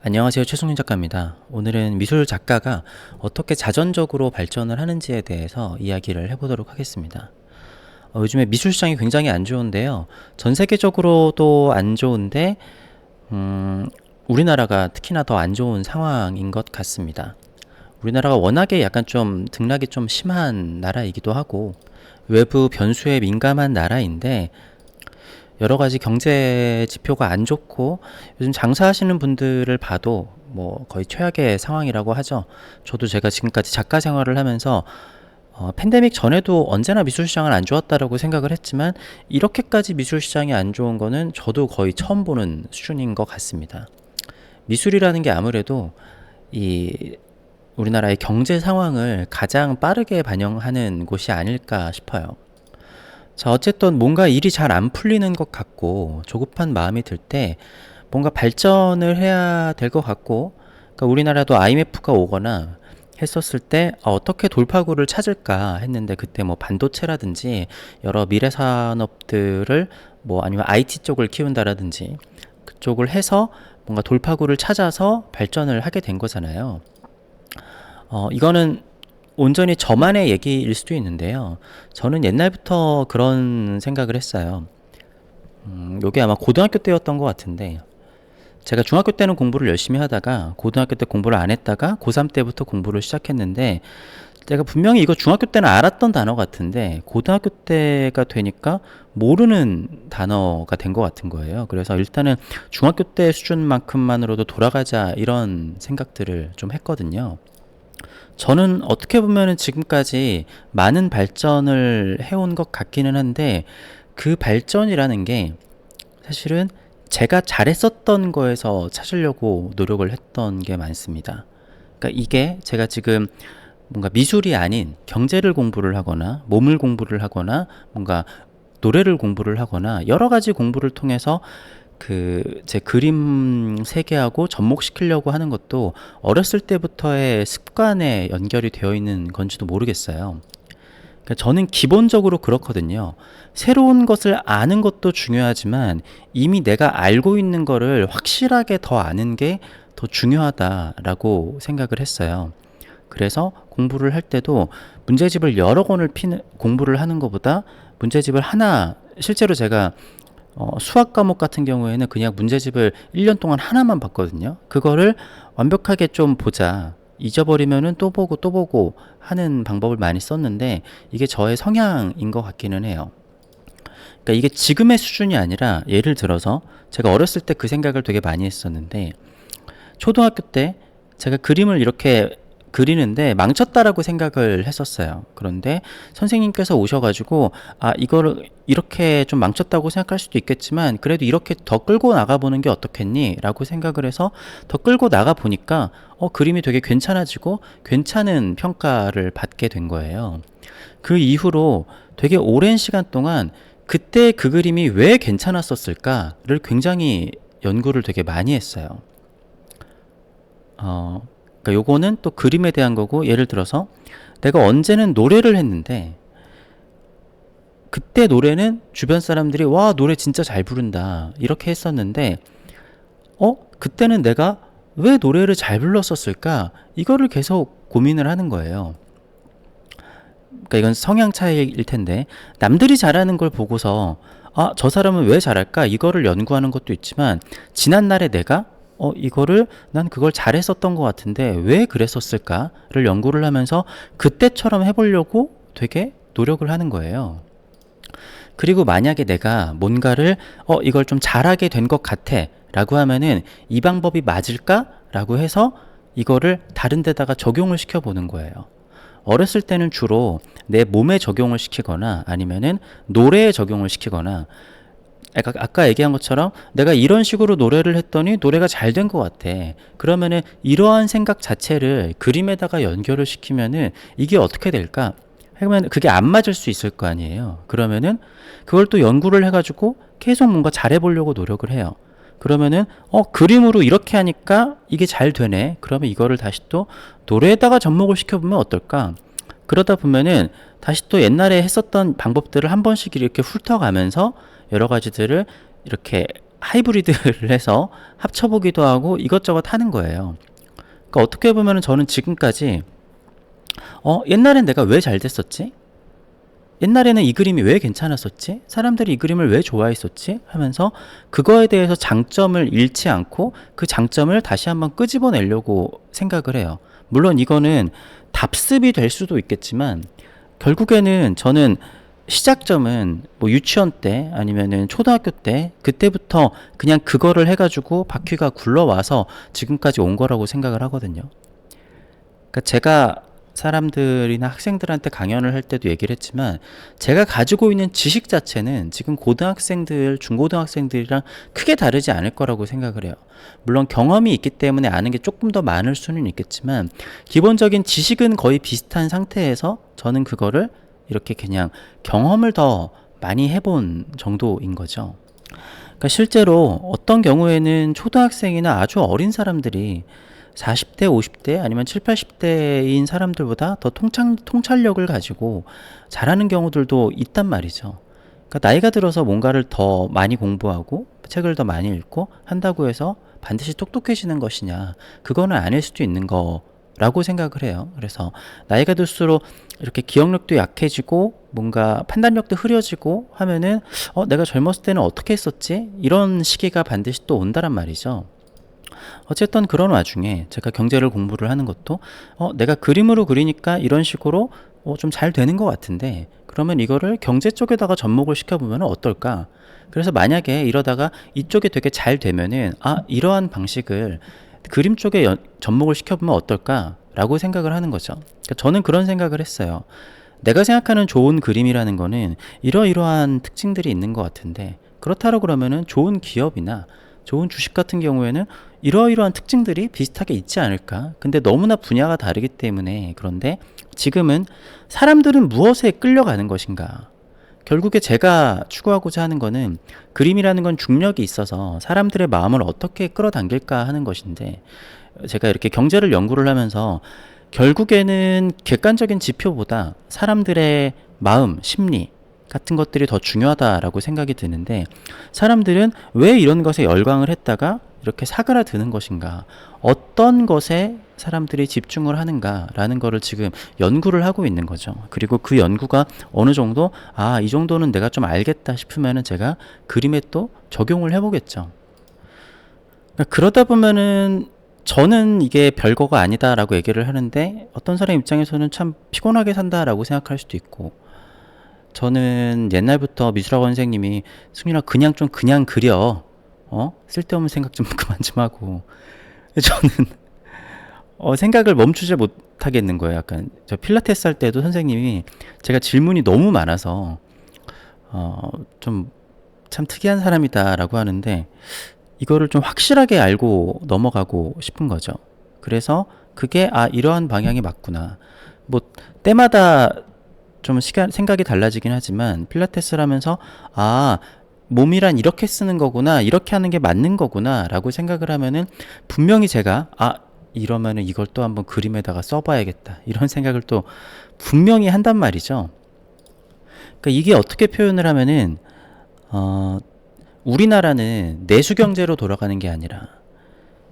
안녕하세요. 최승윤 작가입니다. 오늘은 미술 작가가 어떻게 자전적으로 발전을 하는지에 대해서 이야기를 해보도록 하겠습니다. 요즘에 미술 시장이 굉장히 안 좋은데요. 전 세계적으로도 안 좋은데 우리나라가 특히나 더 안 좋은 상황인 것 같습니다. 우리나라가 워낙에 약간 좀 등락이 좀 심한 나라이기도 하고 외부 변수에 민감한 나라인데 여러 가지 경제 지표가 안 좋고 요즘 장사하시는 분들을 봐도 뭐 거의 최악의 상황이라고 하죠. 저도 제가 지금까지 작가 생활을 하면서 팬데믹 전에도 언제나 미술 시장은 안 좋았다라고 생각을 했지만 이렇게까지 미술 시장이 안 좋은 거는 저도 거의 처음 보는 수준인 것 같습니다. 미술이라는 게 아무래도 이 우리나라의 경제 상황을 가장 빠르게 반영하는 곳이 아닐까 싶어요. 자, 어쨌든 뭔가 일이 잘 안 풀리는 것 같고 조급한 마음이 들 때 뭔가 발전을 해야 될 것 같고, 그러니까 우리나라도 IMF가 오거나 했었을 때 어떻게 돌파구를 찾을까 했는데 그때 뭐 반도체라든지 여러 미래 산업들을 뭐 아니면 IT 쪽을 키운다라든지 그쪽을 해서 뭔가 돌파구를 찾아서 발전을 하게 된 거잖아요. 이거는 온전히 저만의 얘기일 수도 있는데요. 저는 옛날부터 그런 생각을 했어요. 요게 아마 고등학교 때였던 것 같은데, 제가 중학교 때는 공부를 열심히 하다가 고등학교 때 공부를 안 했다가 고3 때부터 공부를 시작했는데, 제가 분명히 이거 중학교 때는 알았던 단어 같은데 고등학교 때가 되니까 모르는 단어가 된 것 같은 거예요. 그래서 일단은 중학교 때 수준만큼만으로도 돌아가자 이런 생각들을 좀 했거든요. 저는 어떻게 보면은 지금까지 많은 발전을 해온 것 같기는 한데 그 발전이라는 게 사실은 제가 잘했었던 거에서 찾으려고 노력을 했던 게 많습니다. 그러니까 이게 제가 지금 뭔가 미술이 아닌 경제를 공부를 하거나 몸을 공부를 하거나 뭔가 노래를 공부를 하거나 여러 가지 공부를 통해서 그 제 그림 세계하고 접목시키려고 하는 것도 어렸을 때부터의 습관에 연결이 되어 있는 건지도 모르겠어요. 그러니까 저는 기본적으로 그렇거든요. 새로운 것을 아는 것도 중요하지만 이미 내가 알고 있는 거를 확실하게 더 아는 게 더 중요하다라고 생각을 했어요. 그래서 공부를 할 때도 문제집을 여러 권을 공부를 하는 것보다 문제집을 하나, 실제로 제가 수학 과목 같은 경우에는 그냥 문제집을 1년 동안 하나만 봤거든요. 그거를 완벽하게 좀 보자. 잊어버리면은 또 보고 또 보고 하는 방법을 많이 썼는데 이게 저의 성향인 것 같기는 해요. 그러니까 이게 지금의 수준이 아니라 예를 들어서 제가 어렸을 때 그 생각을 되게 많이 했었는데 초등학교 때 제가 그림을 이렇게 그리는데 망쳤다라고 생각을 했었어요. 그런데 선생님께서 오셔가지고 이거를 이렇게 좀 망쳤다고 생각할 수도 있겠지만 그래도 이렇게 더 끌고 나가보는 게 어떻겠니? 라고 생각을 해서 더 끌고 나가 보니까 그림이 되게 괜찮아지고 괜찮은 평가를 받게 된 거예요. 그 이후로 되게 오랜 시간 동안 그때 그 그림이 왜 괜찮았었을까를 굉장히 연구를 되게 많이 했어요. 그러니까 요거는 또 그림에 대한 거고, 예를 들어서 내가 언제는 노래를 했는데 그때 노래는 주변 사람들이 와 노래 진짜 잘 부른다 이렇게 했었는데 그때는 내가 왜 노래를 잘 불렀었을까 이거를 계속 고민을 하는 거예요. 그러니까 이건 성향 차이일 텐데 남들이 잘하는 걸 보고서 저 사람은 왜 잘할까 이거를 연구하는 것도 있지만 지난날에 내가 이거를 난 그걸 잘했었던 것 같은데 왜 그랬었을까를 연구를 하면서 그때처럼 해보려고 되게 노력을 하는 거예요. 그리고 만약에 내가 뭔가를 이걸 좀 잘하게 된 것 같아 라고 하면은 이 방법이 맞을까? 라고 해서 이거를 다른 데다가 적용을 시켜보는 거예요. 어렸을 때는 주로 내 몸에 적용을 시키거나 아니면은 노래에 적용을 시키거나 아까 얘기한 것처럼 내가 이런 식으로 노래를 했더니 노래가 잘 된 것 같아. 그러면은 이러한 생각 자체를 그림에다가 연결을 시키면은 이게 어떻게 될까? 그러면 그게 안 맞을 수 있을 거 아니에요. 그러면은 그걸 또 연구를 해가지고 계속 뭔가 잘해보려고 노력을 해요. 그러면은 그림으로 이렇게 하니까 이게 잘 되네. 그러면 이거를 다시 또 노래에다가 접목을 시켜보면 어떨까? 그러다 보면은 다시 또 옛날에 했었던 방법들을 한 번씩 이렇게 훑어가면서 여러 가지들을 이렇게 하이브리드를 해서 합쳐보기도 하고 이것저것 하는 거예요. 그러니까 어떻게 보면은 저는 지금까지 옛날엔 내가 왜 잘 됐었지? 옛날에는 이 그림이 왜 괜찮았었지? 사람들이 이 그림을 왜 좋아했었지? 하면서 그거에 대해서 장점을 잃지 않고 그 장점을 다시 한번 끄집어내려고 생각을 해요. 물론 이거는 답습이 될 수도 있겠지만 결국에는 저는 시작점은 뭐 유치원 때 아니면은 초등학교 때 그때부터 그냥 그거를 해가지고 바퀴가 굴러와서 지금까지 온 거라고 생각을 하거든요. 그러니까 제가 사람들이나 학생들한테 강연을 할 때도 얘기를 했지만 제가 가지고 있는 지식 자체는 지금 고등학생들, 중고등학생들이랑 크게 다르지 않을 거라고 생각을 해요. 물론 경험이 있기 때문에 아는 게 조금 더 많을 수는 있겠지만 기본적인 지식은 거의 비슷한 상태에서 저는 그거를 이렇게 그냥 경험을 더 많이 해본 정도인 거죠. 그러니까 실제로 어떤 경우에는 초등학생이나 아주 어린 사람들이 40대, 50대 아니면 7, 80대인 사람들보다 더 통찰력을 가지고 잘하는 경우들도 있단 말이죠. 그러니까 나이가 들어서 뭔가를 더 많이 공부하고 책을 더 많이 읽고 한다고 해서 반드시 똑똑해지는 것이냐, 그거는 아닐 수도 있는 거라고 생각을 해요. 그래서 나이가 들수록 이렇게 기억력도 약해지고 뭔가 판단력도 흐려지고 하면은 내가 젊었을 때는 어떻게 했었지? 이런 시기가 반드시 또 온다란 말이죠. 어쨌든 그런 와중에 제가 경제를 공부를 하는 것도 내가 그림으로 그리니까 이런 식으로 좀 잘 되는 것 같은데 그러면 이거를 경제 쪽에다가 접목을 시켜보면 어떨까? 그래서 만약에 이러다가 이쪽에 되게 잘 되면은 이러한 방식을 그림 쪽에 접목을 시켜보면 어떨까? 라고 생각을 하는 거죠. 그러니까 저는 그런 생각을 했어요. 내가 생각하는 좋은 그림이라는 거는 이러이러한 특징들이 있는 것 같은데 그렇다고 그러면은 좋은 기업이나 좋은 주식 같은 경우에는 이러이러한 특징들이 비슷하게 있지 않을까? 근데 너무나 분야가 다르기 때문에 그런데 지금은 사람들은 무엇에 끌려가는 것인가? 결국에 제가 추구하고자 하는 거는 그림이라는 건 중력이 있어서 사람들의 마음을 어떻게 끌어당길까 하는 것인데 제가 이렇게 경제를 연구를 하면서 결국에는 객관적인 지표보다 사람들의 마음, 심리 같은 것들이 더 중요하다라고 생각이 드는데 사람들은 왜 이런 것에 열광을 했다가 이렇게 사그라드는 것인가, 어떤 것에 사람들이 집중을 하는가라는 거를 지금 연구를 하고 있는 거죠. 그리고 그 연구가 어느 정도 이 정도는 내가 좀 알겠다 싶으면은 제가 그림에 또 적용을 해보겠죠. 그러다 보면은 저는 이게 별거가 아니다라고 얘기를 하는데 어떤 사람 입장에서는 참 피곤하게 산다라고 생각할 수도 있고, 저는 옛날부터 미술학원 선생님이 승윤아 그냥 그려, 쓸데없는 생각 좀 그만 좀 하고, 저는 생각을 멈추지 못하겠는 거예요. 약간 저 필라테스 할 때도 선생님이 제가 질문이 너무 많아서 좀 참 특이한 사람이다라고 하는데 이거를 좀 확실하게 알고 넘어가고 싶은 거죠. 그래서 그게 이러한 방향이 맞구나. 뭐 때마다 좀 생각이 달라지긴 하지만 필라테스를 하면서 몸이란 이렇게 쓰는 거구나, 이렇게 하는 게 맞는 거구나 라고 생각을 하면은 분명히 제가 이러면은 이걸 또 한번 그림에다가 써봐야겠다 이런 생각을 또 분명히 한단 말이죠. 그러니까 이게 어떻게 표현을 하면은 우리나라는 내수 경제로 돌아가는 게 아니라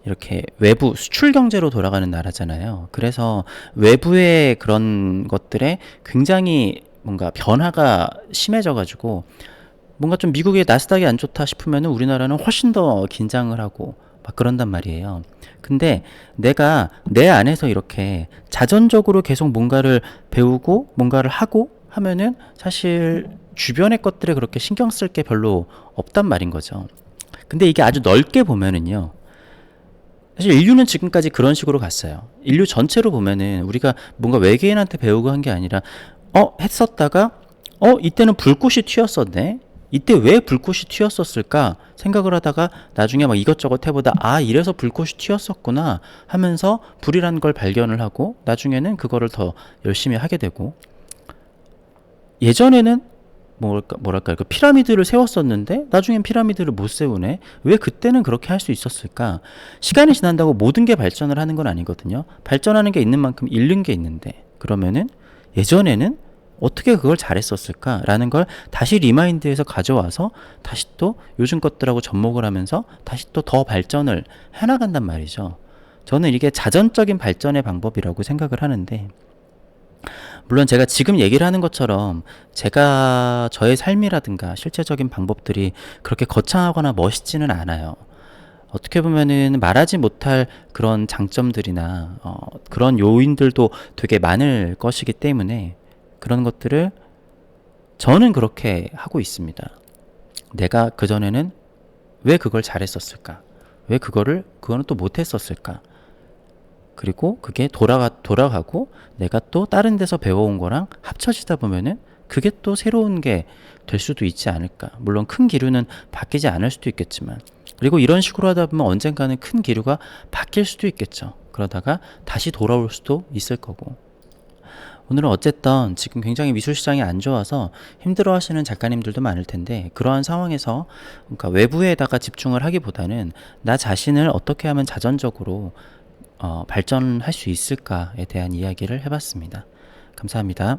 이렇게 외부 수출 경제로 돌아가는 나라잖아요. 그래서 외부의 그런 것들에 굉장히 뭔가 변화가 심해져 가지고 뭔가 좀 미국의 나스닥이 안 좋다 싶으면은 우리나라는 훨씬 더 긴장을 하고 막 그런단 말이에요. 근데 내가 내 안에서 이렇게 자전적으로 계속 뭔가를 배우고 뭔가를 하고 하면은 사실 주변의 것들에 그렇게 신경 쓸 게 별로 없단 말인 거죠. 근데 이게 아주 넓게 보면은요. 사실 인류는 지금까지 그런 식으로 갔어요. 인류 전체로 보면은 우리가 뭔가 외계인한테 배우고 한 게 아니라 했었다가 이때는 불꽃이 튀었었네. 이때 왜 불꽃이 튀었었을까 생각을 하다가 나중에 막 이것저것 해보다 이래서 불꽃이 튀었었구나 하면서 불이라는 걸 발견을 하고 나중에는 그거를 더 열심히 하게 되고, 예전에는 뭐랄까 그 피라미드를 세웠었는데 나중엔 피라미드를 못 세우네. 왜 그때는 그렇게 할 수 있었을까? 시간이 지난다고 모든 게 발전을 하는 건 아니거든요. 발전하는 게 있는 만큼 잃는 게 있는데, 그러면은 예전에는 어떻게 그걸 잘했었을까라는 걸 다시 리마인드해서 가져와서 다시 또 요즘 것들하고 접목을 하면서 다시 또 더 발전을 해나간단 말이죠. 저는 이게 자전적인 발전의 방법이라고 생각을 하는데, 물론 제가 지금 얘기를 하는 것처럼 제가 저의 삶이라든가 실제적인 방법들이 그렇게 거창하거나 멋있지는 않아요. 어떻게 보면은 말하지 못할 그런 장점들이나 그런 요인들도 되게 많을 것이기 때문에 그런 것들을 저는 그렇게 하고 있습니다. 내가 그전에는 왜 그걸 잘했었을까? 왜 그거는 또 못했었을까? 그리고 그게 돌아가고 내가 또 다른 데서 배워온 거랑 합쳐지다 보면은 그게 또 새로운 게 될 수도 있지 않을까. 물론 큰 기류는 바뀌지 않을 수도 있겠지만, 그리고 이런 식으로 하다 보면 언젠가는 큰 기류가 바뀔 수도 있겠죠. 그러다가 다시 돌아올 수도 있을 거고. 오늘은 어쨌든 지금 굉장히 미술 시장이 안 좋아서 힘들어 하시는 작가님들도 많을 텐데, 그러한 상황에서 그러니까 외부에다가 집중을 하기보다는 나 자신을 어떻게 하면 자전적으로 발전할 수 있을까에 대한 이야기를 해봤습니다. 감사합니다.